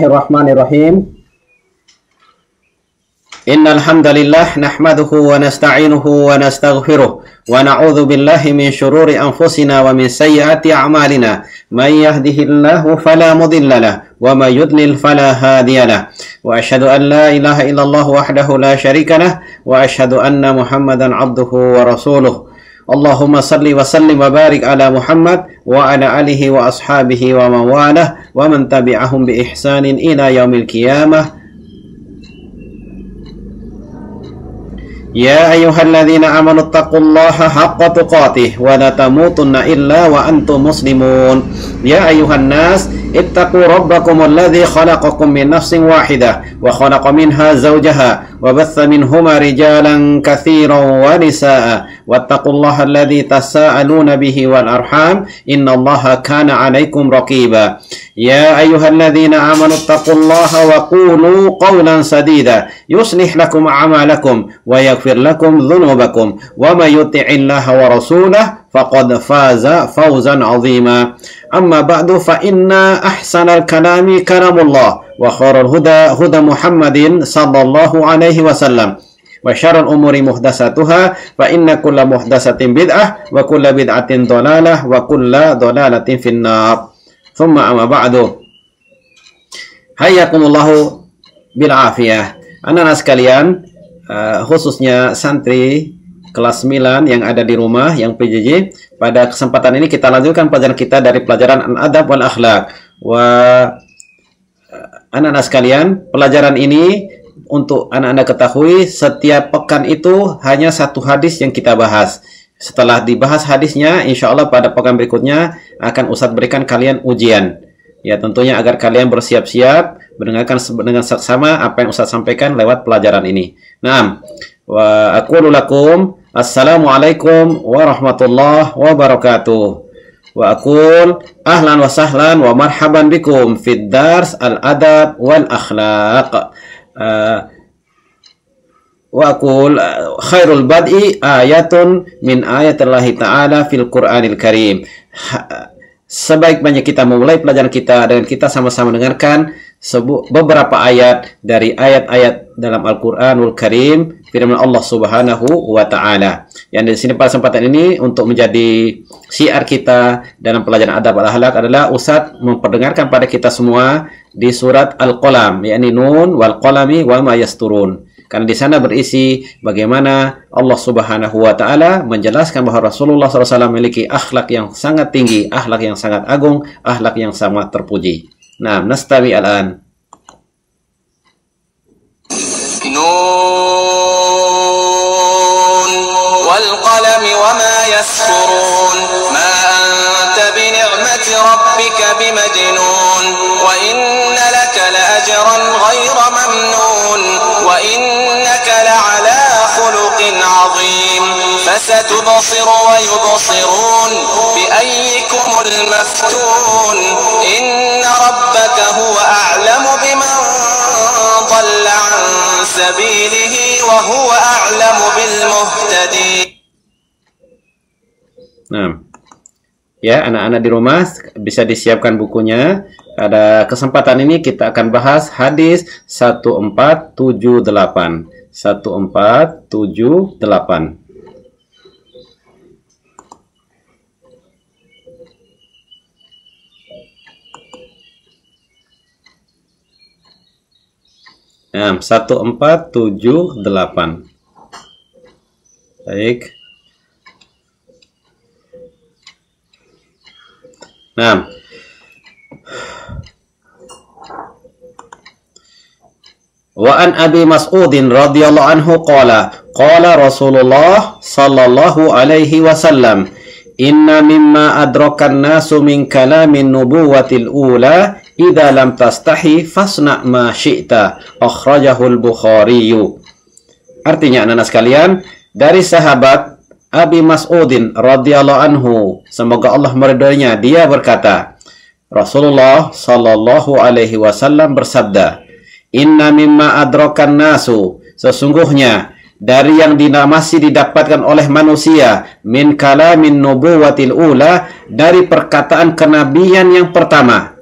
Bismillahirrahmanirrahim. Innal hamdalillah nahmaduhu wa nasta'inuhu wa nastaghfiruh wa na'udzu billahi min shururi anfusina wa min sayyiati a'malina. May yahdihillahu fala mudilla lahu wa may yudlil fala hadiya lahu. Wa asyhadu an la ilaha illallah wahdahu la syarika lahu wa asyhadu anna Muhammadan 'abduhu wa rasuluh. Allahumma salli wa sallim wa barik ala Muhammad wa ala alihi wa ashabihi wa man walah wa man tabi'ahum bi ihsanin ila yaumil qiyamah. Ya ayyuhalladzina amanu taqullaha haqqa tuqatih wa la tamutunna illa wa antum muslimun. Ya ayyuhan nas ittaqu rabbakum alladzi khalaqakum min nafsin wahidah wa khalaqa minha zawjaha wa batha minhuma rijalan katsiran wa nisaa wattaqullaha alladzi tasaaluna bihi wal arham innallaha kana 'alaikum raqiba. Ya ayyuhalladzina amanu taqullaha wa qulu qawlan sadida yuslih lakum a'malakum wa yaghfir lakum dhunubakum wa may yuti'illaha wa rasulahu faqad faza fawzan 'azima. Amma ba'du fa inna ahsanal kalami kalamullah wa khairal huda huda Muhammadin sallallahu alaihi wasallam wa syarrul umuri muhdatsatuha fa inna kulla muhdatsatin bid'ah wa kulla bid'atin dhalalah wa kulla dhalalatin finnar. Thumma amma ba'du. Hayyakumullahu bil afiyah. Anak-anak sekalian, khususnya santri kelas 9 yang ada di rumah, yang PJJ, pada kesempatan ini kita lanjutkan pelajaran kita dari pelajaran Al-Adab wal Akhlaq. Anak-anak sekalian, pelajaran ini untuk anak-anak ketahui, setiap pekan itu hanya satu hadis yang kita bahas. Setelah dibahas hadisnya, insya Allah pada pekan berikutnya akan Ustadz berikan kalian ujian. Ya, tentunya agar kalian bersiap-siap mendengarkan dengan seksama apa yang Ustadz sampaikan lewat pelajaran ini. Naam. Wa aqulu lakum assalamualaikum warahmatullahi wabarakatuh. Wa aqul ahlan wa sahlan wa marhaban bikum fid dars al-adab wal akhlaq. Wa aqul khairul bad'i ayatun min ayatillahi ta'ala fil Qur'anil Karim. Sebaik-baiknya kita memulai pelajaran kita dengan kita sama-sama mendengarkan beberapa ayat dari ayat-ayat dalam Al-Qur'anul Karim, firman Allah Subhanahu wa taala. Yang di sini pada kesempatan ini untuk menjadi syiar kita dalam pelajaran adab al-akhlaq adalah Ustadz memperdengarkan pada kita semua di surat Al-Qalam, yakni Nun wal qalami wa ma yasturun. Karena di sana berisi bagaimana Allah Subhanahu wa taala menjelaskan bahwa Rasulullah SAW memiliki akhlak yang sangat tinggi, akhlak yang sangat agung, akhlak yang sangat terpuji. Nah, nastawi al-an. Nun wal qalami wa ma yasturun ma anta bi ni'mati rabbika bimajnun wa inna laka la ajran ghayra mamnun wa innaka la ala khuluqin 'azim fasatubsir wa yubsirun bi ayyikumul maftun inna rabbaka huwa a'lamu biman dhalla 'an sabilihi wa huwa a'lamu bil muhtadin. Nah, ya anak-anak di rumah bisa disiapkan bukunya. Pada kesempatan ini kita akan bahas hadis 1478. 1478. Nah, 1478. Baik. Nah, wa an Abi Mas'udin radhiyallahu anhu qala Rasulullah sallallahu alaihi wasallam inna mimma adrakan nasu min kalamin nubuwatil ula idza lam tastahi fasna ma syi'ta akhrajahul Bukhari. Artinya anak-anak sekalian, dari sahabat Abi Mas'udin radhiyallahu anhu, semoga Allah meridhoinya, dia berkata, Rasulullah sallallahu alaihi wasallam bersabda, inna mimma adrakan nasu, sesungguhnya dari yang masih didapatkan oleh manusia min kalamin nubuwatil ula, dari perkataan kenabian yang pertama,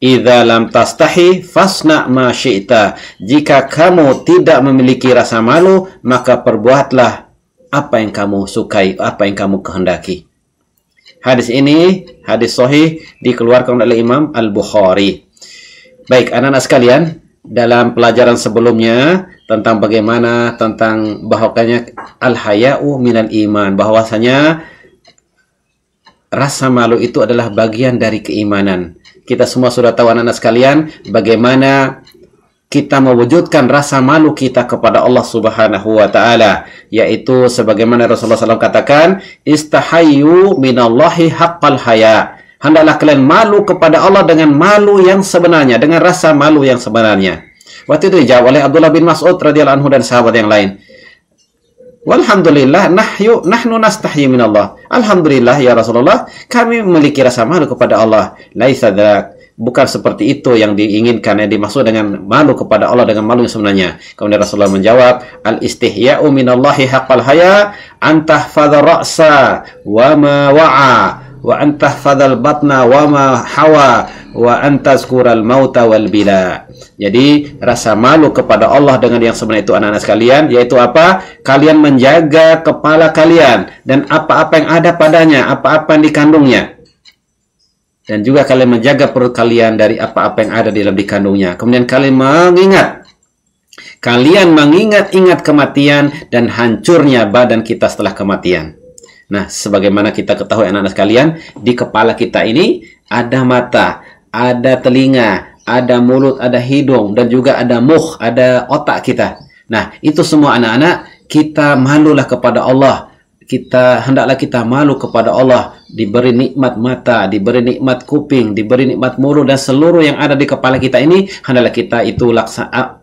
idza lam tastahi fasna ma syi'ta. Jika kamu tidak memiliki rasa malu, maka perbuatlah apa yang kamu sukai, apa yang kamu kehendaki. Hadis ini, hadis sahih, dikeluarkan oleh Imam Al-Bukhari. Baik, anak-anak sekalian, dalam pelajaran sebelumnya tentang bagaimana, tentang bahwasanya al-haya'u minal iman, bahwasanya rasa malu itu adalah bagian dari keimanan. Kita semua sudah tahu anak-anak sekalian bagaimana kita mewujudkan rasa malu kita kepada Allah Subhanahu wa taala, yaitu sebagaimana Rasulullah SAW katakan, istahayyu minallahi haqqal haya. Hendaklah kalian malu kepada Allah dengan malu yang sebenarnya, dengan rasa malu yang sebenarnya. Waktu itu dijawab oleh Abdullah bin Mas'ud radhiyallahu anhu dan sahabat yang lain. Walhamdulillah nahnu nastahyi minallah. Alhamdulillah ya Rasulullah, kami memiliki rasa malu kepada Allah. Laisa dzak, bukan seperti itu yang diinginkan, yang dimaksud dengan malu kepada Allah dengan malu yang sebenarnya. Kemudian Rasulullah menjawab, al-istihya'u minallahi haqqal haya an tahfadha ra'sa wa ma wa'a wa an tahfadhal batna wa ma hawa wa an tazkural mauta wal bila. Jadi rasa malu kepada Allah dengan yang sebenarnya itu anak-anak sekalian, yaitu apa? Kalian menjaga kepala kalian dan apa-apa yang ada padanya, apa-apa yang dikandungnya. Dan juga kalian menjaga perut kalian dari apa-apa yang ada di dalam dikandungnya. Kemudian kalian mengingat kematian dan hancurnya badan kita setelah kematian. Nah, sebagaimana kita ketahui anak-anak sekalian, di kepala kita ini ada mata, ada telinga, ada mulut, ada hidung, dan juga ada mukh, ada otak kita. Nah, itu semua anak-anak, kita malulah kepada Allah. Hendaklah kita malu kepada Allah, diberi nikmat mata, diberi nikmat kuping, diberi nikmat mulut, dan seluruh yang ada di kepala kita ini hendaklah kita itu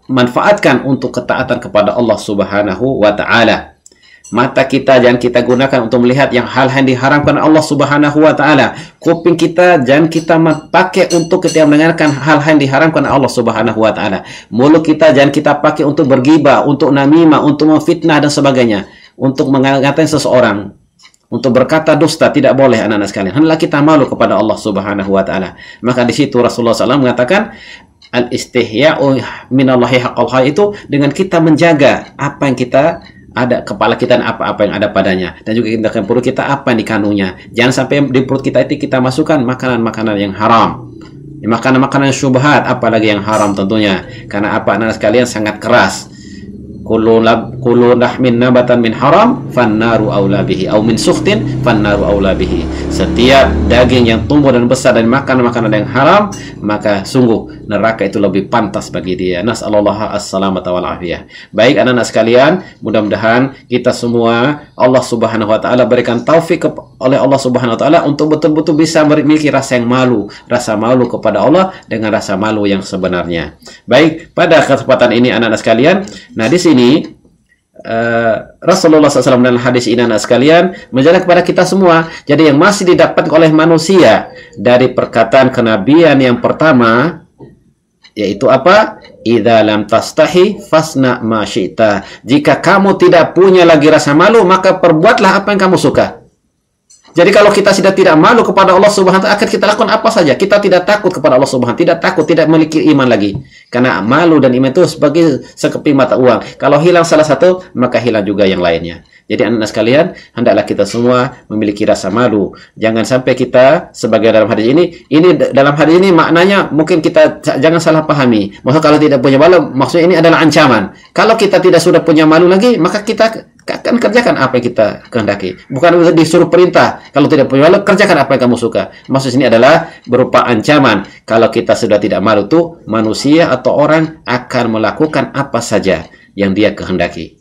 manfaatkan untuk ketaatan kepada Allah Subhanahu wa taala. Mata kita jangan kita gunakan untuk melihat yang hal-hal yang diharamkan Allah Subhanahu wa taala. Kuping kita jangan kita pakai untuk kita mendengarkan hal-hal yang diharamkan Allah Subhanahu wa taala. Mulut kita jangan kita pakai untuk bergibah, untuk namimah, untuk memfitnah dan sebagainya, untuk mengatain seseorang, untuk berkata dusta, tidak boleh anak-anak sekalian. Hendaklah kita malu kepada Allah Subhanahu wa taala. Maka di situ Rasulullah SAW mengatakan al-istihya'u minallahi haqqal haya, itu dengan kita menjaga apa yang kita ada kepala kita dan apa-apa yang ada padanya, dan juga kita perut kita apa yang dikandungnya. Jangan sampai di perut kita itu kita masukkan makanan-makanan yang haram, makanan-makanan syubhat, apalagi yang haram tentunya. Karena apa anak sekalian, sangat keras. Kullu lahmin nabatan min haram fannaru aula bihi, au min sukhtin fannaru aula bihi. Setiap daging yang tumbuh dan besar dan makanan-makanan yang haram, maka sungguh neraka itu lebih pantas bagi dia. Nas'alullah as-salamata wal afiyah. Baik anak-anak sekalian, mudah-mudahan kita semua Allah Subhanahu wa taala berikan taufik oleh Allah Subhanahu wa taala untuk betul-betul bisa memiliki rasa yang malu, rasa malu kepada Allah dengan rasa malu yang sebenarnya. Baik, pada kesempatan ini anak-anak sekalian, nah di sini Rasulullah SAW dalam hadis ini anak sekalian menjelaskan kepada kita semua. Jadi yang masih didapat oleh manusia dari perkataan kenabian yang pertama, yaitu apa? Idza lam tastahi fasna ma syi'ta. Jika kamu tidak punya lagi rasa malu, maka perbuatlah apa yang kamu suka. Jadi kalau kita sudah tidak malu kepada Allah Subhanahu wa taala, akan kita lakukan apa saja. Kita tidak takut kepada Allah Subhanahu wa taala, tidak takut, tidak memiliki iman lagi. Karena malu dan iman itu sebagai sekeping mata uang. Kalau hilang salah satu, maka hilang juga yang lainnya. Jadi anak-anak sekalian, hendaklah kita semua memiliki rasa malu. Jangan sampai kita sebagai dalam hadis ini dalam hadis ini maknanya mungkin kita jangan salah pahami. Maksudnya kalau tidak punya malu, maksudnya ini adalah ancaman. Kalau kita tidak sudah punya malu lagi, maka kita akan kerjakan apa yang kita kehendaki. Bukan disuruh perintah. Kalau tidak punya malu, kerjakan apa yang kamu suka. Maksud ini adalah berupa ancaman. Kalau kita sudah tidak malu tuh, manusia atau orang akan melakukan apa saja yang dia kehendaki.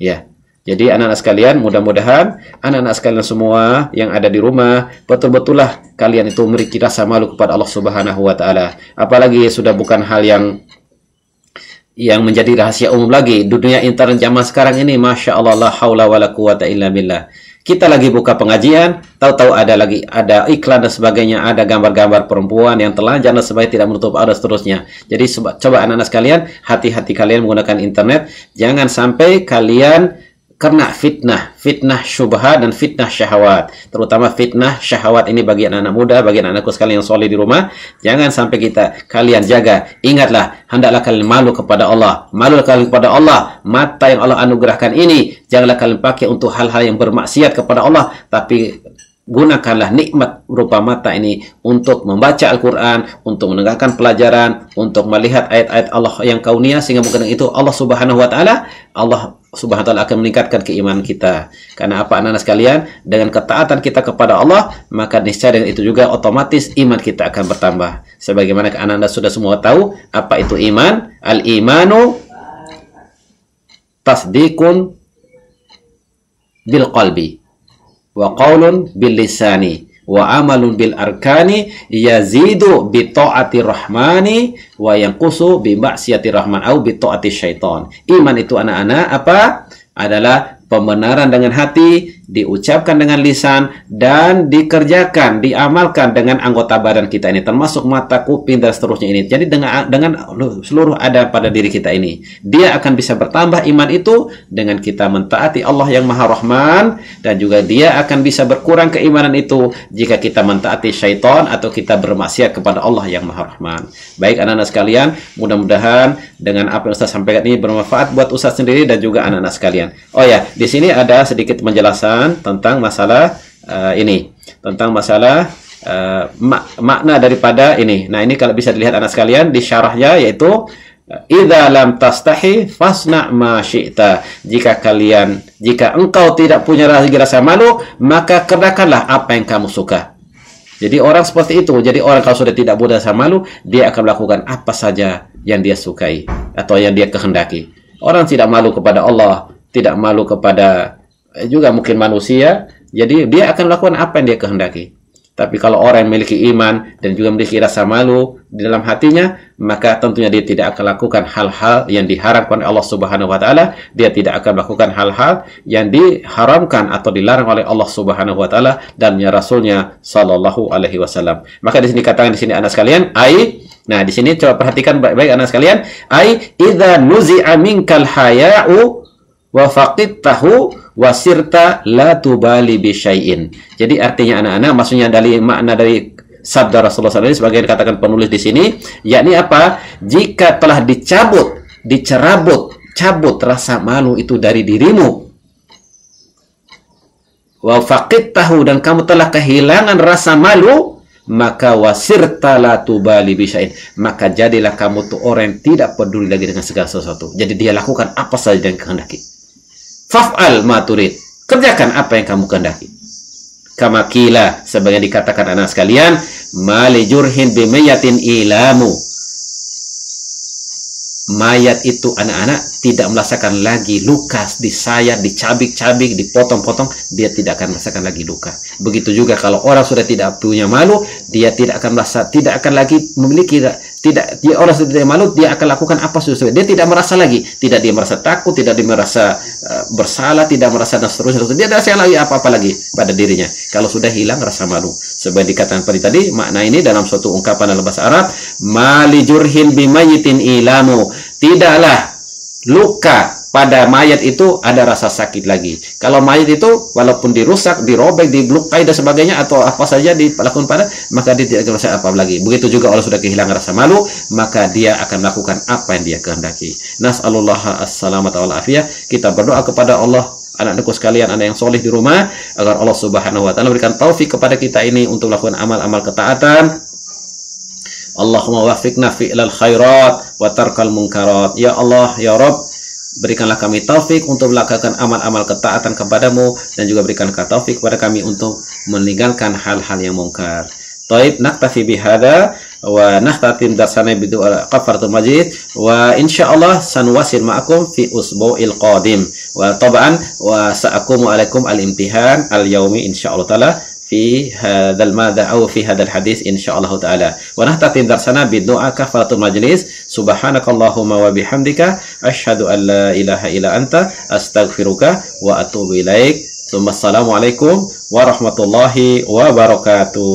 Ya. Jadi anak-anak sekalian, mudah-mudahan anak-anak sekalian semua yang ada di rumah, betul-betullah kalian itu memiliki rasa malu kepada Allah Subhanahu wa taala. Apalagi sudah bukan hal yang menjadi rahasia umum lagi. Dunia internet zaman sekarang ini, Masya Allah, la haula wa la quwata illa billah. Kita lagi buka pengajian, tahu-tahu ada iklan dan sebagainya, ada gambar-gambar perempuan yang telanjang dan sebagainya, tidak menutup aurat seterusnya. Jadi coba anak-anak sekalian, hati-hati kalian menggunakan internet. Jangan sampai kalian kena fitnah syubhat dan fitnah syahwat. Terutama fitnah syahwat ini bagi anak-anak muda, bagi anak-anakku sekalian yang soleh di rumah. Jangan sampai kalian jaga. Ingatlah, hendaklah kalian malu kepada Allah. Malu kalian kepada Allah. Mata yang Allah anugerahkan ini, janganlah kalian pakai untuk hal-hal yang bermaksiat kepada Allah, tapi gunakanlah nikmat berupa mata ini untuk membaca Al-Quran, untuk mendengarkan pelajaran, untuk melihat ayat-ayat Allah yang kaunia, sehingga mungkin itu Allah Subhanahu wa Ta'ala akan meningkatkan keimanan kita. Karena apa, anak-anak sekalian, dengan ketaatan kita kepada Allah, maka niscaya dengan itu juga otomatis iman kita akan bertambah. Sebagaimana anak-anak sudah semua tahu apa itu iman. Al-imanu tasdikun bil qalbi wa qaulun bil lisani wa amalun bil arkani yazidu bi ta'ati rahmani wa yanqusu bi ma'siyati rahman au bi ta'ati syaitan. Iman itu anak-anak apa? Adalah pembenaran dengan hati, diucapkan dengan lisan, dan dikerjakan, diamalkan dengan anggota badan kita ini, termasuk mata, kuping, dan seterusnya ini. Jadi dengan seluruh ada pada diri kita ini, dia akan bisa bertambah iman itu dengan kita mentaati Allah yang Maha Rahman, dan juga dia akan bisa berkurang keimanan itu jika kita mentaati syaitan atau kita bermaksiat kepada Allah yang Maha Rahman. Baik anak-anak sekalian, mudah-mudahan dengan apa yang Ustaz sampaikan ini bermanfaat buat Ustaz sendiri dan juga anak-anak sekalian. Oh ya, di sini ada sedikit penjelasan tentang masalah ini, tentang masalah makna daripada ini. Nah, ini kalau bisa dilihat anak sekalian di syarahnya, yaitu idza lam tastahi fasna ma syi'ta. Jika engkau tidak punya rasa malu, maka kerjakanlah apa yang kamu suka. Jadi orang seperti itu. Jadi orang kalau sudah tidak punya rasa malu, dia akan melakukan apa saja yang dia sukai atau yang dia kehendaki. Orang tidak malu kepada Allah, tidak malu kepada juga mungkin manusia, jadi dia akan melakukan apa yang dia kehendaki. Tapi kalau orang yang memiliki iman dan juga memiliki rasa malu di dalam hatinya, maka tentunya dia tidak akan lakukan hal-hal yang diharamkan oleh Allah Subhanahu wa Ta'ala. Dia tidak akan melakukan hal-hal yang diharamkan atau dilarang oleh Allah Subhanahu wa Ta'ala dan Rasulnya Sallallahu Alaihi Wasallam. Maka di sini katakan di sini anak sekalian, nah di sini coba perhatikan baik-baik anak sekalian, idza nuzi'a minkal haya'u wa faqidtahu wasirta la tubali bi syai'in. Jadi artinya anak-anak, maksudnya dari makna dari sabda Rasulullah SAW sebagai dikatakan penulis di sini, yakni apa? Jika telah cabut rasa malu itu dari dirimu, wa faqidtahu, dan kamu telah kehilangan rasa malu, maka wasirta la tubali bi syai'in, maka jadilah kamu tuh orang yang tidak peduli lagi dengan segala sesuatu. Jadi dia lakukan apa saja yang kehendaki. Faf'al ma turid, kerjakan apa yang kamu kehendaki. Kama qila, sebagian dikatakan anak sekalian, mali jurhin bimayatin ilamu. Mayat itu anak-anak tidak merasakan lagi luka, disayat, dicabik-cabik, dipotong-potong, dia tidak akan merasakan lagi luka. Begitu juga kalau orang sudah tidak punya malu, dia tidak akan lagi memiliki, orang sudah tidak malu, dia akan lakukan apa sesuatu. Dia tidak merasa lagi, tidak dia merasa takut, tidak dia merasa bersalah, tidak merasa dan seterusnya. Dia tidak merasa lagi apa-apa lagi pada dirinya. Kalau sudah hilang rasa malu. Sebab dikatakan tadi makna ini dalam suatu ungkapan dalam bahasa Arab, mali jurhin bimayitin ilamu. Tidaklah luka pada mayat itu ada rasa sakit lagi. Kalau mayat itu walaupun dirusak, dirobek, dilukai dan sebagainya, atau apa saja dilakukan pada, maka dia tidak akan merasa apa lagi. Begitu juga orang sudah kehilangan rasa malu, maka dia akan melakukan apa yang dia kehendaki. Nas'alullah as-salamata wal afiyah. Kita berdoa kepada Allah, anak-anakku sekalian, anak yang soleh di rumah, agar Allah Subhanahu wa Ta'ala berikan taufik kepada kita ini untuk melakukan amal-amal ketaatan. Allahumma wafiqna fi'lal khairat wa tarkal munkarat. Ya Allah, ya Rabb, berikanlah kami taufik untuk melakukan amal-amal ketaatan kepadamu, dan juga berikan taufik kepada kami untuk meninggalkan hal-hal yang mungkar. Taib, naktafi bihada wa nahtatim darsana bidu'a qafaratul majid, wa insyaallah sanwasil ma'akum fi usbu'il qadim, wa tab'an wa sa'akumu alaikum al-imtihan al-yawmi insyaallah ta'ala في هذا الماذا أو في هذا الحديث إن شاء الله تعالى. ونختتم درسنا بالدعاء كفارة المجلس. سبحانك اللهم وبحمدك أشهد أن لا إله إلا أنت أستغفرك وأتوب إليك. ثم السلام عليكم ورحمة الله وبركاته.